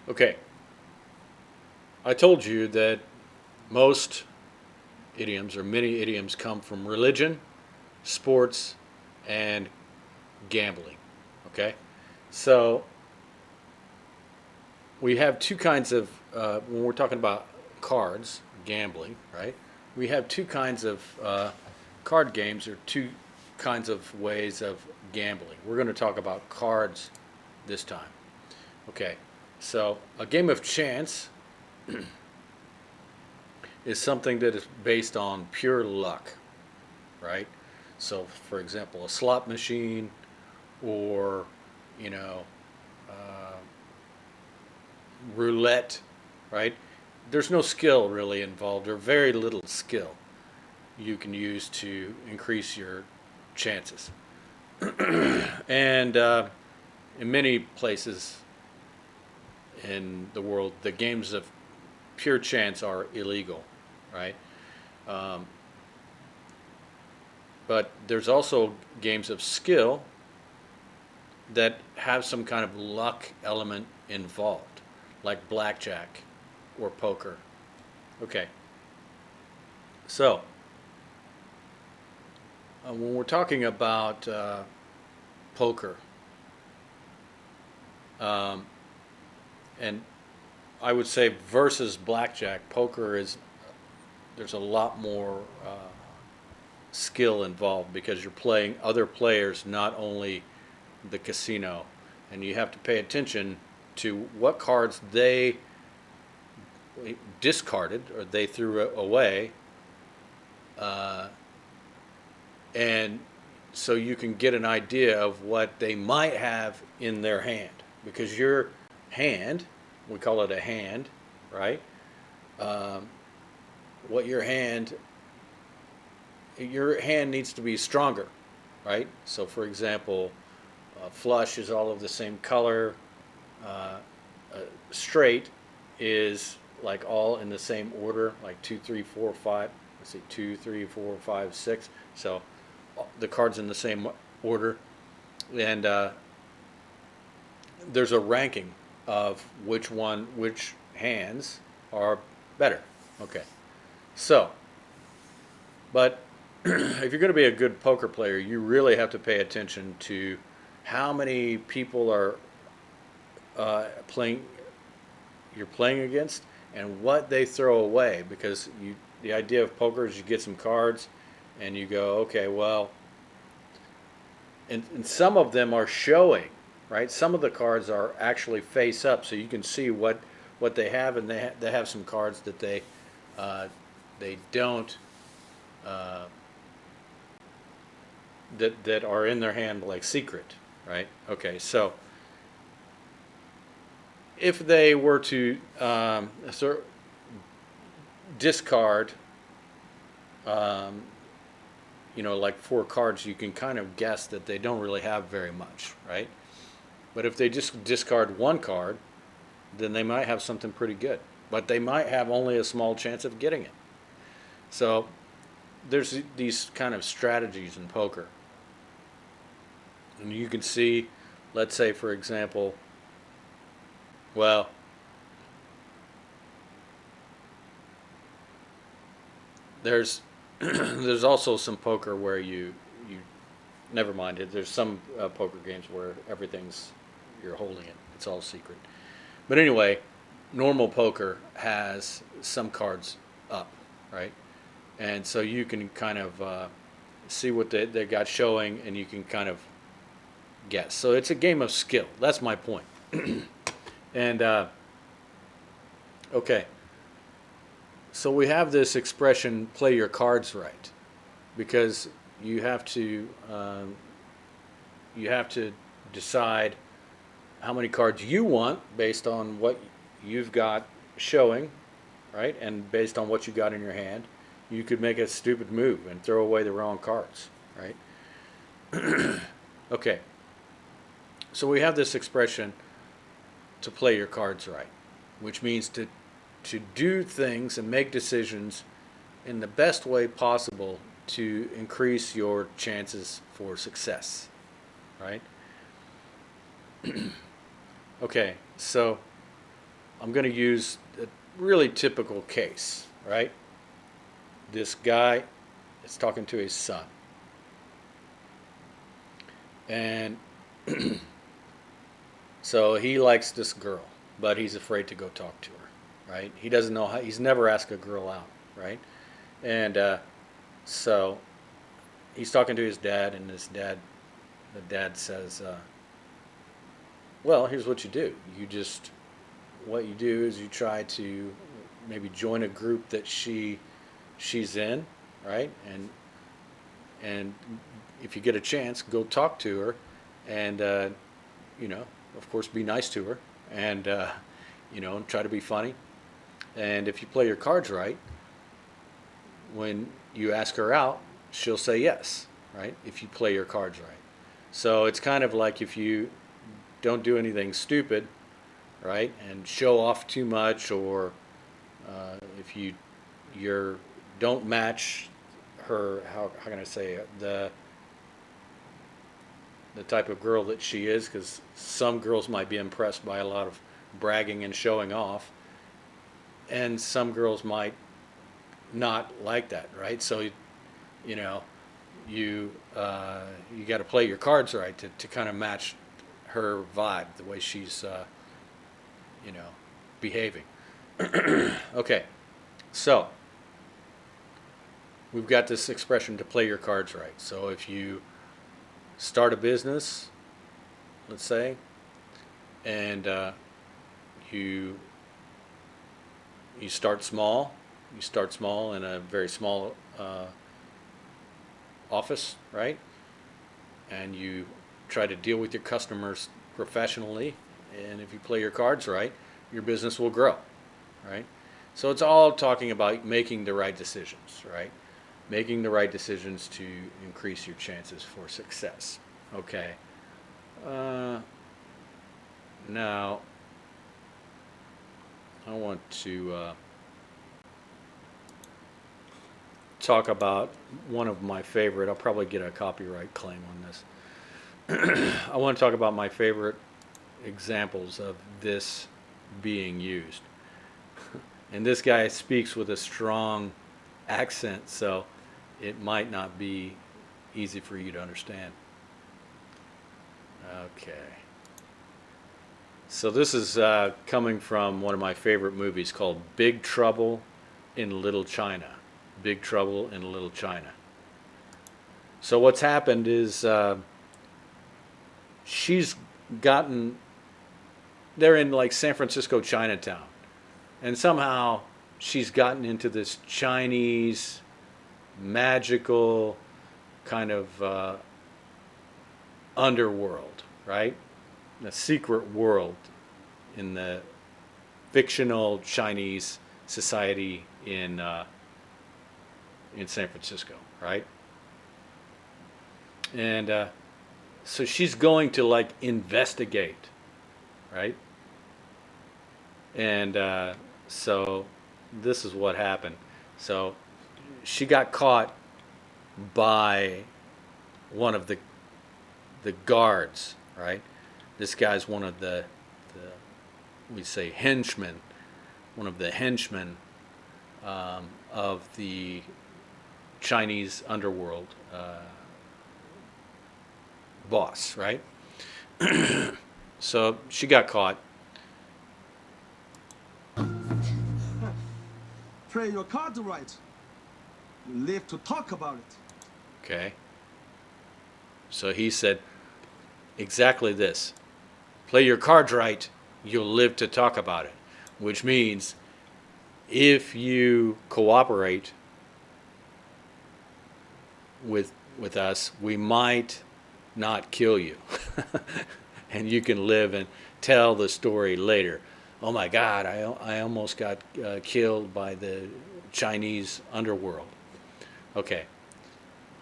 Okay, I told you that most idioms or many idioms come from religion, sports, and gambling. Okay, so we have two kinds of, when we're talking about cards, gambling, right? We have two kinds of card games or two kinds of ways of gambling. We're going to talk about cards this time. Okay, so a game of chance is something that is based on pure luck, right? So, for example, a slot machine or, you know, uh, roulette, right? There's no skill really involved, or very little skill you can use to increase your chances. And in many places in the world, the games of pure chance are illegal, right? Um, but there's also games of skill that have some kind of luck element involved, like blackjack or poker. Okay, so when we're talking about poker, um, and I would say versus blackjack, poker is there's a lot more skill involved because you're playing other players, not only the casino, and you have to pay attention to what cards they discarded or they threw away, uh, and so you can get an idea of what they might have in their hand because your hand, we call it a hand, right? Um, what your hand needs to be stronger, right? So, for example, flush is all of the same color. Uh, uh, Straight is like all in the same order, like two, three, four, five. Let's see, two, three, four, five, six. So the cards in the same order, and there's a ranking of which hands are better. Okay, so but if you're going to be a good poker player, you really have to pay attention to how many people are playing you're playing against and what they throw away because the idea of poker is you get some cards and you go, okay, well, and some of them are showing, right? Some of the cards are actually face up, so you can see what they have, and they have some cards that uh, they don't uh, that are in their hand like secret, right? Okay, so if they were to discard, um, like four cards, you can kind of guess that they don't really have very much, right? But if they just discard one card, then they might have something pretty good. But they might have only a small chance of getting it. So there's these kind of strategies in poker. And you can see, let's say, for example, well, there's there's also some poker where you never mind it. There's some poker games where everything's you're holding it. It's all secret. But anyway, normal poker has some cards up, right? And so you can kind of see what they got showing, and you can kind of guess. So it's a game of skill. That's my point. And okay, so we have this expression, "play your cards right," because you have to um, you have to decide how many cards you want based on what you've got showing, right? And based on what you got in your hand, you could make a stupid move and throw away the wrong cards, right? Okay, so we have this expression to play your cards right, which means to do things and make decisions in the best way possible to increase your chances for success, right? Okay, so I'm going to use a really typical case, right? This guy is talking to his son. And so he likes this girl, but he's afraid to go talk to her, right? He doesn't know how, he's never asked a girl out, right? And so he's talking to his dad, and the dad says, well, here's what you do. What you do is you try to maybe join a group that she's in, right? And if you get a chance, go talk to her, and of course, be nice to her, and try to be funny. And if you play your cards right, when you ask her out, she'll say yes, right? If you play your cards right. So it's kind of like if you don't do anything stupid, right, and show off too much, or if you're don't match her, how can I say it, the type of girl that she is, because some girls might be impressed by a lot of bragging and showing off, and some girls might not like that, right? So you got to play your cards right to kind of match her vibe, the way she's behaving. Okay, so we've got this expression, to play your cards right. So if you start a business, let's say, and you start small. You start small in a very small office, right? And you try to deal with your customers professionally. And if you play your cards right, your business will grow, right? So it's all talking about making the right decisions, right? Making the right decisions to increase your chances for success. Okay. Now, I want to talk about one of my favorite, I'll probably get a copyright claim on this. I want to talk about my favorite examples of this being used. And this guy speaks with a strong accent, so it might not be easy for you to understand. Okay. So this is coming from one of my favorite movies called Big Trouble in Little China. Big Trouble in Little China. So what's happened is they're in like San Francisco Chinatown, and somehow she's gotten into this Chinese magical kind of underworld, right? The secret world in the fictional Chinese society in San Francisco, right? And so she's going to like investigate, right? And so this is what happened. So she got caught by one of the guards, right? This guy's one of the we say henchmen, one of the henchmen of the Chinese underworld boss, right? So she got caught. Play your cards right. You live to talk about it. Okay. So he said exactly this. Play your cards right, you'll live to talk about it. Which means if you cooperate with us, we might not kill you. And you can live and tell the story later. Oh my God, I almost got killed by the Chinese underworld. Okay.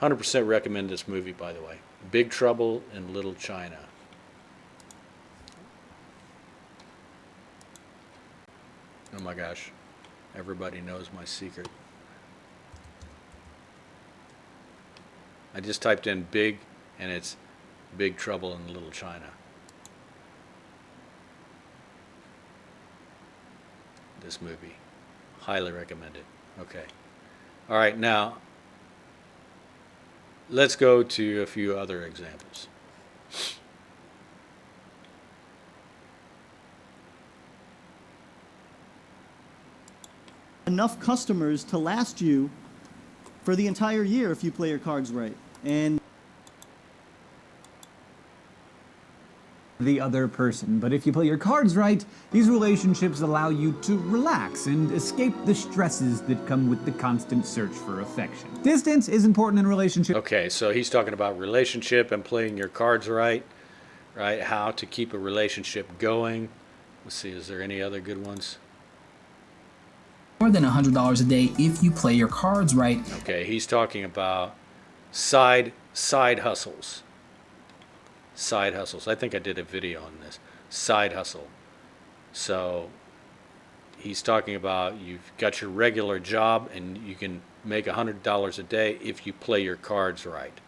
100% recommend this movie, by the way. Big Trouble in Little China. Oh my gosh. Everybody knows my secret. I just typed in big, and it's Big Trouble in Little China. this movie. Highly recommended. Okay. All right, now let's go to a few other examples. Enough customers to last you for the entire year if you play your cards right. And the other person. But if you play your cards right, these relationships allow you to relax and escape the stresses that come with the constant search for affection. Distance is important in relationships. Okay, so he's talking about relationship and playing your cards right, right? How to keep a relationship going. Let's see, is there any other good ones? More than $100 a day if you play your cards right. Okay, he's talking about side hustles. Side hustles. I think I did a video on this. Side hustle. So he's talking about you've got your regular job and you can make $100 a day if you play your cards right.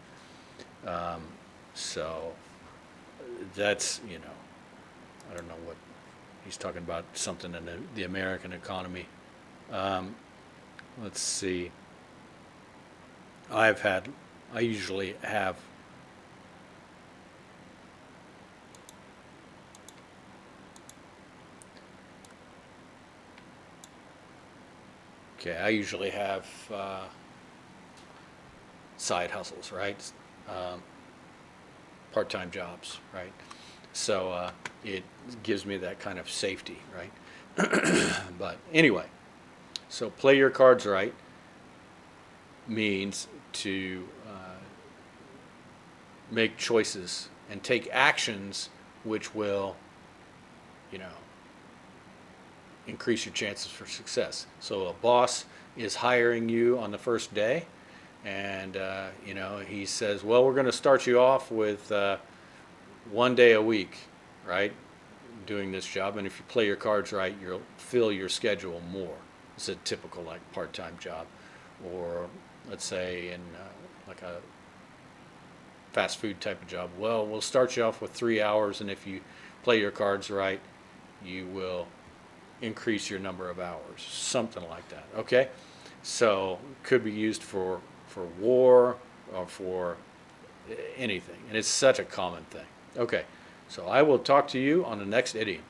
So that's, you know, I don't know what he's talking about, something in the American economy. Let's see. I usually have side hustles, right? Part-time jobs, right? So it gives me that kind of safety, right? But anyway, so play your cards right means to make choices and take actions which will, you know, increase your chances for success. So a boss is hiring you on the first day, and you know, he says, well, we're going to start you off with 1 day a week, right, doing this job, and if you play your cards right, you'll fill your schedule more. It's a typical like part-time job, or let's say in like a fast food type of job. Well, we'll start you off with 3 hours, and if you play your cards right, you will increase your number of hours, something like that. Okay, so could be used for war or for anything, and it's such a common thing. Okay, so I will talk to you on the next idiom.